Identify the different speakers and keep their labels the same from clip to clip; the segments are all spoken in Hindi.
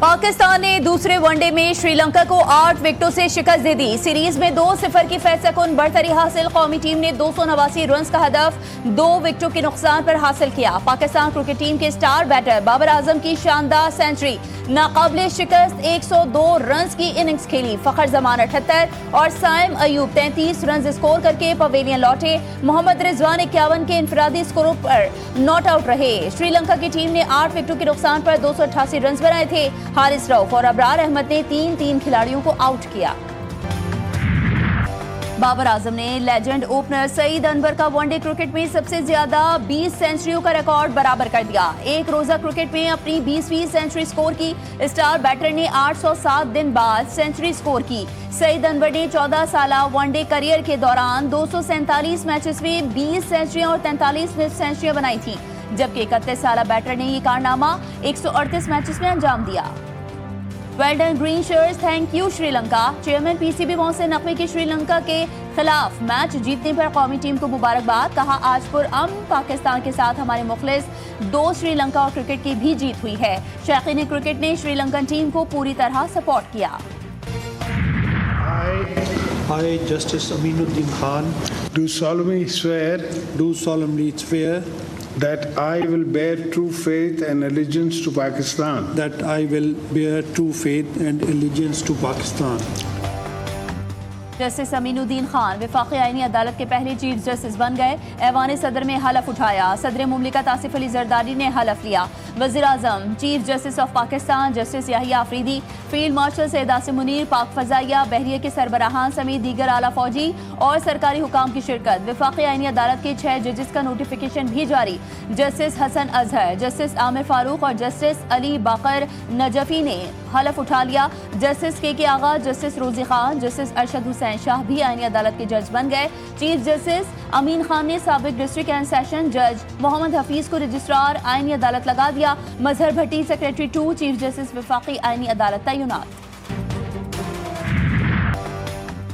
Speaker 1: पाकिस्तान ने दूसरे वनडे में श्रीलंका को 8 विकेटों से शिकस्त दे दी। सीरीज में 2-0 की फैसलाकुन बढ़तरी हासिल। कौमी टीम ने 289 रन का हदफ 2 विकेटों के नुकसान पर हासिल किया। पाकिस्तान क्रिकेट टीम के स्टार बैटर बाबर आजम की शानदार सेंचुरी। नाकाबिले शिकस्त 102 रन की इनिंग्स खेली। फखर जमान 78 और साइम अयूब 33 रन स्कोर करके पवेलियन लौटे। मोहम्मद रिजवान 51 के इंफरादी स्कोरों पर नॉट आउट रहे। श्रीलंका की टीम ने 8 विकेटों के नुकसान पर 288 रन बनाए थे। हारिस रऊफ और अबरार अहमद ने 3-3 खिलाड़ियों को आउट किया। बाबर आजम ने लेजेंड ओपनर सईद अनवर का वनडे क्रिकेट में सबसे ज्यादा 20 सेंचुरियों का रिकॉर्ड बराबर कर दिया। एक रोजा क्रिकेट में अपनी 20वीं सेंचुरी स्कोर की। स्टार बैटर ने 807 दिन बाद सेंचुरी स्कोर की। सईद अनवर ने 14 साला वनडे करियर के दौरान 247 मैचेस में 20 सेंचुरियां और 43 सेंचुरियां बनाई थी, जबकि 31 साला बैटर ने ये कारनामा 138 मैचेस में अंजाम दिया। Well done green shirts, thank you Sri Lanka. Chairman PCB Mohsin Naqvi की श्रीलंका के खिलाफ मैच जीतने पर कौमी टीम को मुबारकबाद। कहा, आज पुरअमन पाकिस्तान के साथ हमारे मुखलिस दोस्त श्रीलंका और क्रिकेट की भी जीत हुई है। शौकीन क्रिकेट ने श्रीलंकन टीम को पूरी तरह सपोर्ट किया।
Speaker 2: I, Justice Aminuddin Khan,
Speaker 3: do solemnly swear that I will bear true faith and allegiance to Pakistan.
Speaker 2: that I will bear true faith and allegiance to Pakistan.
Speaker 1: Justice Aminuddin Khan वफाकी आईनी अदालत के पहले चीफ जस्टिस बन गए। ऐवान सदर में हलफ उठाया। सदर मुमलिकत आसिफ अली जरदारी ने हलफ लिया। वज़ीर आज़म, chief justice of Pakistan justice Yahya Afridi, field marshal Syed Asim Munir, पाक फजाइया बहरिया के सरबराहान समेत दीगर आला फौजी और सरकारी हुकाम की शिरकत। वफाकी आईनी अदालत के 6 जजेस का नोटिफिकेशन भी जारी। जस्टिस हसन अजहर, जस्टिस आमिर फारूक और जस्टिस अली बाकर नजफी ने हलफ उठा लिया। जस्टिस के आगा, जस्टिस रोजी खान, जस्टिस अरशद हुसैन शाह भी आईनी अदालत के जज बन गए। चीफ जस्टिस अमीन खान ने साबिक डिस्ट्रिक्ट एंड सेशन जज मोहम्मद हफीज को रजिस्ट्रार आईनी अदालत लगा दिया। Mazhar Bhatti secretary 2 chief justice वफाकी आईनी अदालत तैनात।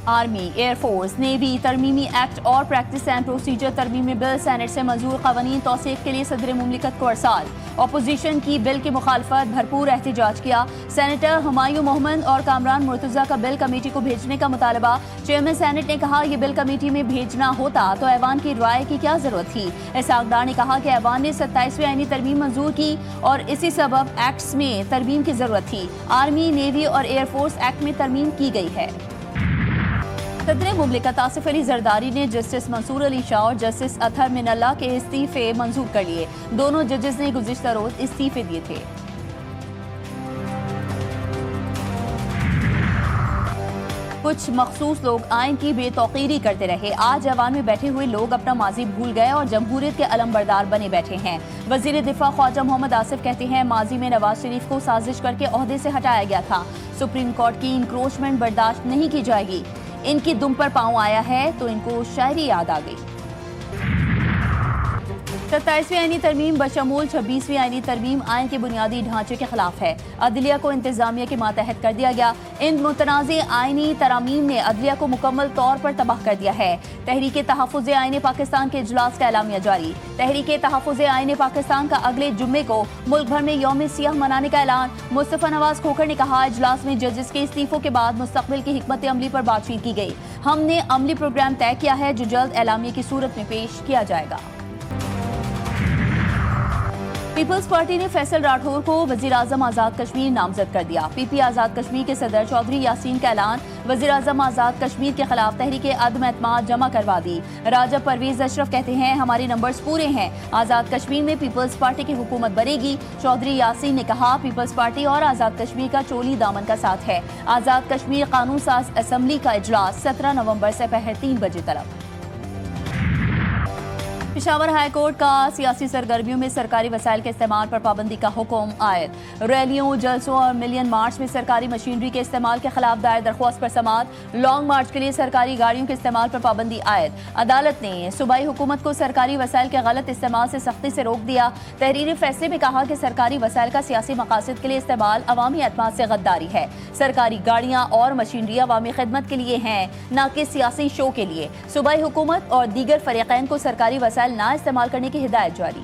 Speaker 1: आर्मी, एयरफोर्स, नेवी तरमीमी एक्ट और प्रैक्टिस एंड प्रोसीजर तरमीमी बिल सेनेट से मंजूर क़वानीन तौसीक़ के लिए सदर मुमलिकत को अरसाल। अपोजिशन की बिल की मुखालफत, भरपूर एहतजाज किया। सेनेटर हुमायूं मोहम्मद और कामरान मुर्तज़ा का बिल कमेटी को भेजने का मुतालबा। चेयरमैन सेनेट ने कहा, यह बिल कमेटी में भेजना होता तो ऐवान की राय की क्या जरूरत थी। इसहाक़ ने कहा कि ऐवान ने 27वीं आईनी तरमीम मंजूर की और इसी सबब एक्ट्स में तरमीम की जरूरत थी। आर्मी, नेवी और एयरफोर्स एक्ट में तरमीम की गई है। सदर मुमलिकत आसिफ अली जरदारी ने जस्टिस मंसूर अली शाह और जस्टिस अतहर मिनल्ला के इस्तीफे मंजूर कर लिए। दोनों जजेस ने गुज़िश्ता रोज इस्तीफे दिए थे। कुछ मखसूस लोग आइन की बेतौकीरी करते रहे। आज ऐवान में बैठे हुए लोग अपना माजी भूल गए और जमहूरियत के अलमबरदार बने बैठे हैं। वजीर दिफा ख्वाजा मोहम्मद आसिफ कहते हैं, माजी में नवाज शरीफ को साजिश करके ओहदे से हटाया गया था। सुप्रीम कोर्ट की इंक्रोचमेंट बर्दाश्त नहीं की जाएगी। इनकी दुम पर पांव आया है तो इनको शायरी याद आ गई। 27वीं आईनी तरमीम बशमूल 26वीं आईनी तरमीम आइन के बुनियादी ढांचे के खिलाफ है। अदलिया को इंतजामिया के मातहत कर दिया गया। इन मुतनाज़ आईनी तरामीम ने अदलिया को मुकम्मल तौर पर तबाह कर दिया है। तहरीक तहफ़्फ़ुज़ आईन पाकिस्तान के इजलास का एलामिया जारी। तहरीक तहफ़्फ़ुज़ आईन पाकिस्तान का अगले जुम्मे को मुल्क भर में यौम सियाह मनाने का ऐलान। मुस्तफ़ा नवाज खोखर ने कहा, इजलास में जजेस के इस्तीफों के बाद मुस्तक़बिल की हिकमत अमली पर बातचीत की गई। हमने अमली प्रोग्राम तय किया है जो जल्द एलामिया की सूरत में पेश किया जाएगा। पीपल्स पार्टी ने फैसल राठौर को वजीर आजम आज़ाद कश्मीर नामजद कर दिया। पीपी आज़ाद कश्मीर के सदर चौधरी यासीन का ऐलान। वजीर आजम आज़ाद कश्मीर के खिलाफ तहरीक अदम एतमाद जमा करवा दी। राजा परवेज अशरफ कहते हैं, हमारे नंबर्स पूरे हैं। आज़ाद कश्मीर में पीपल्स पार्टी की हुकूमत बनेगी। चौधरी यासीन ने कहा, पीपल्स पार्टी और आज़ाद कश्मीर का चोली दामन का साथ है। आज़ाद कश्मीर कानून साज असम्बली का इजलास 17 नवंबर से पहर 3 बजे तलब। पेशावर हाई कोर्ट का सियासी सरगर्मियों में सरकारी वसाइल के इस्तेमाल पर पाबंदी का हुक्म आयद। रैलियों, जलसों और मिलियन मार्च में सरकारी मशीनरी के इस्तेमाल के खिलाफ दायर दरख्वास्त पर समाअत। लॉन्ग मार्च के लिए सरकारी गाड़ियों के इस्तेमाल पर पाबंदी आयद। अदालत ने सूबाई हुकूमत को सरकारी वसाइल के गलत इस्तेमाल से सख्ती से रोक दिया। तहरीरी फैसले में कहा कि सरकारी वसाइल का सियासी मकासद के लिए इस्तेमाल अवामी एतमाद से गद्दारी है। सरकारी गाड़ियाँ और मशीनरी अवामी खिदमत के लिए हैं, न कि सियासी शो के लिए। सूबाई हुकूमत और दीगर फरीकैन को सरकारी वसाइल ना इस्तेमाल करने की हिदायत जारी।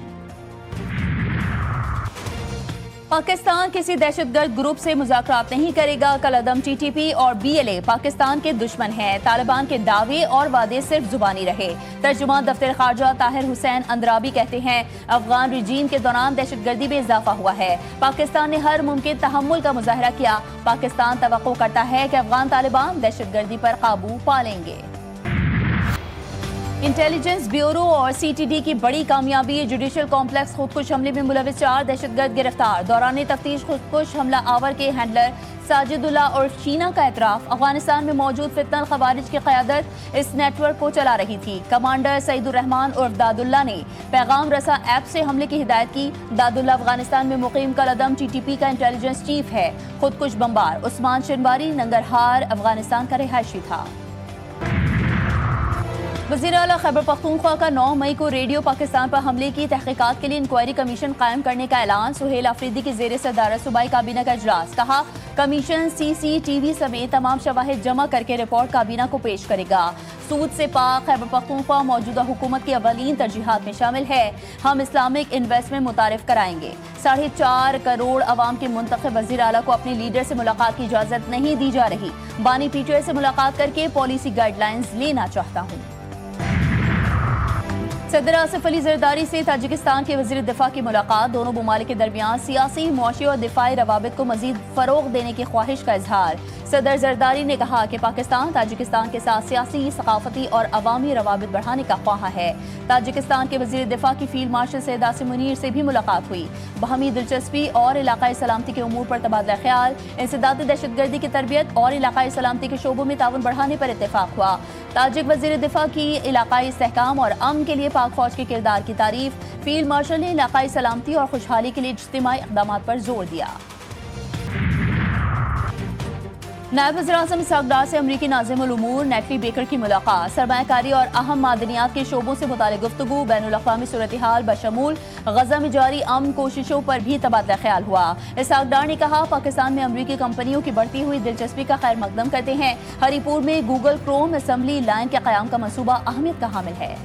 Speaker 1: पाकिस्तान किसी दहशतगर्द ग्रुप से मुज़ाकरात नहीं करेगा। कलअदम टीटीपी और बीएलए पाकिस्तान के दुश्मन हैं। तालिबान के दावे और वादे सिर्फ जुबानी रहे। तर्जुमान दफ्तर खारजा ताहिर हुसैन अंद्राबी कहते हैं, अफगान रिजीम के दौरान दहशतगर्दी में इजाफा हुआ है। पाकिस्तान ने हर मुमकिन तहम्मुल का मुजाहरा किया। पाकिस्तान तवक्को करता है कि अफगान तालिबान दहशतगर्दी पर काबू पा लेंगे। इंटेलिजेंस ब्यूरो और सीटीडी की बड़ी कामयाबी। जुडिशल कॉम्प्लेक्स खुदकुश हमले में मुलविस 4 दहशतगर्द गिरफ्तार। दौरान तफ्तीश खुदकुश हमला आवर के हैंडलर साजिदुल्ला और शीना का एतराफ। अफगानिस्तान में मौजूद फितनल खवारिज की क़यादत इस नेटवर्क को चला रही थी। कमांडर सईदुर रहमान उर्फ दादुल्ला ने पैगाम रसा ऐप से हमले की हिदायत की। दादुल्ला अफगानिस्तान में मुकीम कलअदम टीटीपी का इंटेलिजेंस चीफ है। खुदकुश बमबार उस्मान शिनवारी नंगरहार अफगानिस्तान का रिहायशी था। वज़ीर आला खैबर पख्तूनख्वा का 9 मई को रेडियो पाकिस्तान पर हमले की तहकीकात के लिए इंक्वायरी कमीशन कायम करने का ऐलान। सुहेल आफरीदी की ज़ेर सदारत सूबाई काबीना का इजलास। कहा, कमीशन सीसीटीवी समेत तमाम शवाहिद जमा करके रिपोर्ट काबीना को पेश करेगा। सूद से पाक खैबर पख्तूनख्वा मौजूदा हुकूमत की अवलीन तरजीहात में शामिल है। हम इस्लामिक इन्वेस्टमेंट मुतारिफ कराएंगे। 4.5 करोड़ अवाम के मुंतखब वज़ीर आला को अपने लीडर से मुलाकात की इजाज़त नहीं दी जा रही। बानी पीटीआई से मुलाकात करके पॉलिसी गाइडलाइंस लेना चाहता हूँ। सदर आसिफ अली जरदारी से ताजिकिस्तान के वज़ीर दिफा की मुलाकात। दोनों ममालिक के दरमियान सियासी, मुआशी और दिफाई रवाबित को मजीद फ़रोग़ देने की ख्वाहिश का इजहार। सदर जरदारी ने कहा कि पाकिस्तान ताजिकिस्तान के साथ सियासी, सकाफती और अवामी रवाबित बढ़ाने का ख्वाहा है। ताजिकिस्तान के वज़ीर दिफा की फील्ड मार्शल सैयद आसिम मुनीर से भी मुलाकात हुई। बाहमी दिलचस्पी और इलाकाई सलामती के उमूर पर तबादला ख्याल, इंसदाद दहशतगर्दी की तरबियत और इलाकाई सलामती के शोबों में ताउन बढ़ाने पर इत्तेफाक हुआ। ताजिक वज़ीर दिफा की इलाकाई इस्तेहकाम और अमन के लिए पाक फौज के किरदार की तारीफ। फील्ड मार्शल ने इलाकाई सलामती और खुशहाली के लिए इज्तिमाई इक़दामात पर जोर दिया। नायब वज़ीर-ए-आज़म इसहाक़ डार से अमरीकी नाज़िमुल उमूर नेटली बेकर की मुलाकात। सरमायाकारी और अहम मादनियात के शोबों से मुताल्लिक़ गुफ्तगू। बैनुल-अक़वामी सूरत-ए-हाल बशमूल गज़ा में जारी अमन कोशिशों पर भी तबादला ख्याल हुआ। इसहाक़ डार ने कहा, पाकिस्तान में अमरीकी कंपनियों की बढ़ती हुई दिलचस्पी का खैर मकदम करते हैं। हरीपुर में गूगल क्रोम असेंबली लाइन के क़याम का मंसूबा अहमियत का हामिल है।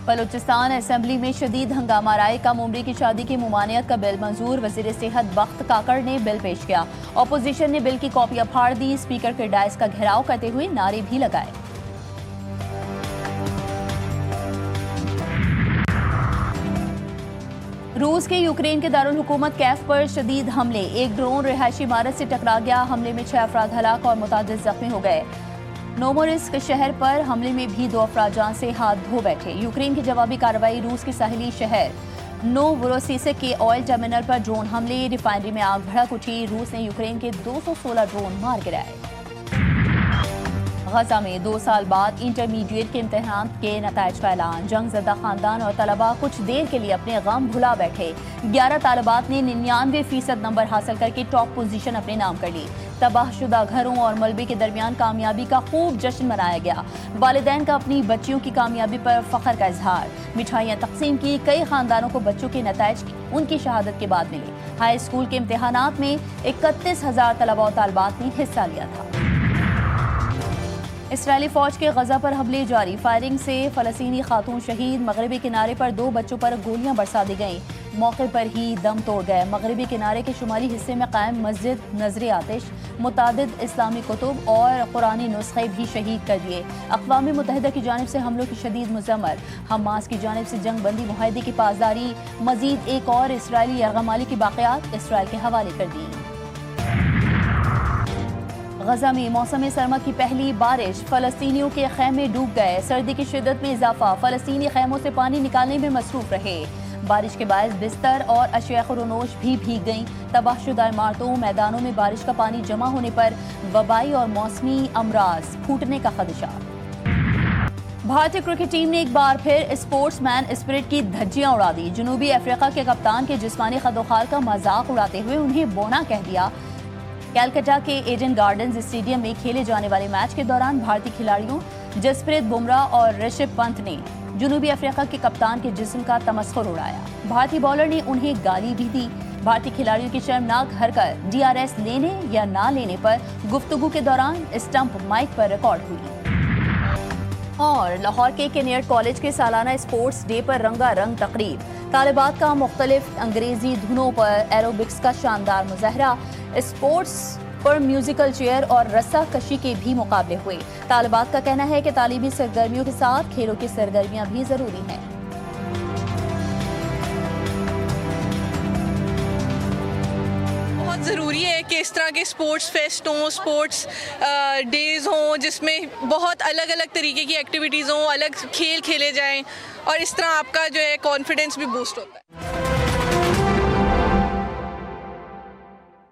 Speaker 1: बलूचिस्तान असेंबली में शदीद हंगामा राय। कम उम्री की शादी की मुमानियत का बिल मंजूर। वज़ीर सेहत बख्त काकड़ ने बिल पेश किया। अपोजिशन ने बिल की कॉपियां फाड़ दी। स्पीकर के डायस का घेराव करते हुए नारे भी लगाए। रूस के यूक्रेन के दारुल हुकूमत कैफ पर शदीद हमले। एक ड्रोन रिहायशी इमारत से टकरा गया। हमले में 6 अफराद हलाक और मुतादिद जख्मी हो गए। नोमोरिस्क शहर पर हमले में भी 2 अफराद जान से हाथ धो बैठे। यूक्रेन की जवाबी कार्रवाई। रूस के साहिली शहर नोवोरोसिस्क के ऑयल टर्मिनल पर ड्रोन हमले। रिफाइनरी में आग भड़क उठी। रूस ने यूक्रेन के 216 ड्रोन मार गिराए। गजा में 2 साल बाद इंटरमीडिएट के इम्तिहान के नताइज का ऐलान। जंग ज़दा खानदान और तलबा कुछ देर के लिए अपने गम भुला बैठे। 11 तालिबात ने 99% नंबर हासिल करके टॉप पोजीशन अपने नाम कर ली। तबाहशुदा घरों और मलबे के दरमियान कामयाबी का खूब जश्न मनाया गया। वालिदैन का अपनी बच्चियों की कामयाबी पर फख्र का इजहार। मिठाइयाँ तकसीम की। कई खानदानों को बच्चों के नताइज उनकी शहादत के बाद मिले। हाई स्कूल के इम्तिहानात में 31,000 तलबा और तालिबात ने हिस्सा लिया था। इसराइली फौज के गजा पर हमले जारी। फायरिंग से फलस्तीनी खातून शहीद। मगरबी किनारे पर 2 बच्चों पर गोलियां बरसा दी गईं। मौके पर ही दम तोड़ गए। मगरबी किनारे के शुमाली हिस्से में कायम मस्जिद नजर आतिश, मुतादिद इस्लामी कुतुब और कुरानी नुस्खे भी शहीद कर दिए। अक़वाम मुत्तहिदा की जानिब से हमलों की शदीद मुज़म्मत। हमास की जानिब से जंग बंदी मुआहदे की पासदारी। मजीद एक और इसराइली यरगमाली की बाक़ियात इसराइल के हवाले कर दी। गजा में मौसम सरमा की पहली बारिश। फलस्तीनियों के खैमे डूब गए। सर्दी की शिद्दत में इजाफा। फलस्तीनी खैमों से पानी निकालने में मसरूफ रहे। बारिश के बायस बिस्तर और अशिया खुरोनोश भी भीग गईं। तबाहशुदा इमारतों मैदानों में बारिश का पानी जमा होने पर वबाई और मौसमी अमराज फूटने का खदशा। भारतीय क्रिकेट टीम ने एक बार फिर स्पोर्ट्समैन स्पिरिट की धज्जियां उड़ा दी। जनूबी अफ्रीका के कप्तान के जिस्मानी खदोखाल का मजाक उड़ाते हुए उन्हें बोना कह दिया। कैलकाटा के एडन गार्डन्स स्टेडियम में खेले जाने वाले मैच के दौरान भारतीय खिलाड़ियों जसप्रीत बुमराह और ऋषभ पंत ने जनूबी अफ्रीका के कप्तान के जिस्म का तमस्खुर उड़ाया। भारतीय बॉलर ने उन्हें गाली भी दी। भारतीय खिलाड़ियों की शर्मनाक हरकत DRS लेने या ना लेने पर गुफ्तगू के दौरान स्टंप माइक पर रिकॉर्ड हुई। और लाहौर के कैनियट कॉलेज के सालाना स्पोर्ट्स डे पर रंगारंग तकरीब। तालिबात का मुख्तलिफ अंग्रेजी धुनों पर एरोबिक्स का शानदार मुजाहरा। स्पोर्ट्स पर म्यूजिकल चेयर और रस्सा कशी के भी मुकाबले हुए। तालिबात का कहना है कि तालीमी सरगर्मियों के साथ खेलों की सरगर्मियां भी जरूरी हैं।
Speaker 4: ज़रूरी है कि इस तरह के स्पोर्ट्स फेस्ट हों, स्पोर्ट्स डेज़ हों, जिसमें बहुत अलग अलग तरीके की एक्टिविटीज़ हों, अलग खेल खेले जाएं और इस तरह आपका जो है कॉन्फिडेंस भी बूस्ट होता है।